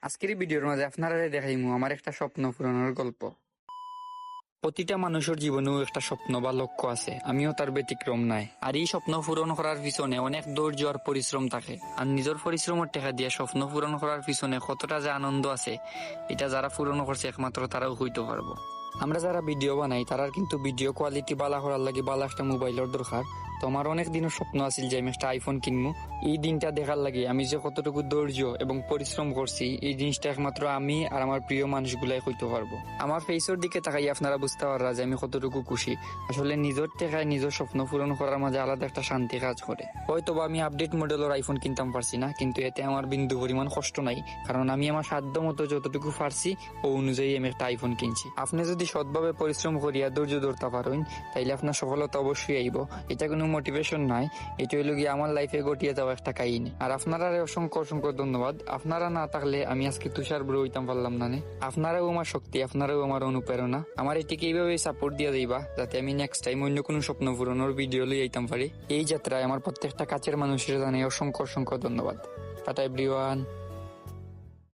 আজকের এই ভিডিওর মাঝে আপনারা দেখাইমু আমার একটা স্বপ্ন পূরণের গল্প। প্রতিটা মানুষের জীবনেও একটা স্বপ্ন বা লক্ষ্য আছে, আমিও তার ব্যতিক্রম নাই। আর এই স্বপ্ন পূরণ করার পিছনে অনেক ধৈর্য আর পরিশ্রম থাকে। আর নিজের পরিশ্রমের টাকা দিয়ে স্বপ্ন পূরণ করার পিছনে কতটা যে আনন্দ আছে, এটা যারা পূরণ করছে একমাত্র তারাও হইতে পারবো। আমরা যারা ভিডিও বানাই তারার কিন্তু ভিডিও কোয়ালিটি বালা করার লাগে বালা একটা মোবাইলের দরকার। তো আমার অনেক দিনের স্বপ্ন আছিল যে আমি একটা আইফোন কিনবো। এই দিনটা দেখার লাগে আমি যে কতটুকু ধৈর্য এবং পরিশ্রম করছি, এই জিনিসটা একমাত্র আমি আর আমার প্রিয় মানুষগুলাই হইতে পারবো। আমার ফেসের দিকে তাকাই আপনারা বুঝতে পাররা যে আমি কতটুকু খুশি। আসলে নিজের টাকায় নিজের স্বপ্ন পূরণ করার মাঝে আলাদা একটা শান্তি কাজ করে। হয়তো বা আমি আপডেট মডেলের আইফোন কিনতাম পারছি না, কিন্তু এতে আমার বিন্দু পরিমাণ কষ্ট নাই, কারণ আমি আমার সাধ্য মতো যতটুকু পারছি ও অনুযায়ী আমি একটা আইফোন কিনছি। আপনি যদি সৎভাবে পরিশ্রম করিয়া ধৈর্য ধরতে পারেন তাইলে আপনার সফলতা অবশ্যই আইব। এটা কোনো মোটিভেশন নয়, এটা হইল গিয়ে আমার লাইফে ঘটিয়ে যাওয়া একটা কাহিনী। আর আপনারা অসংখ্য অসংখ্য ধন্যবাদ। আপনারা না থাকলে আমি আজকে তুষার ব্রো হইতাম পারলাম না। আপনারাও আমার শক্তি, আপনারাও আমার অনুপ্রেরণা। আমার এটিকে এইভাবে সাপোর্ট দিয়ে দিবা যাতে আমি নেক্সট টাইম অন্য কোনো স্বপ্ন পূরণের ভিডিও লই আইতাম পারি। এই যাত্রায় আমার প্রত্যেকটা কাছের মানুষের জানাই অসংখ্য অসংখ্য ধন্যবাদ। Tata everyone.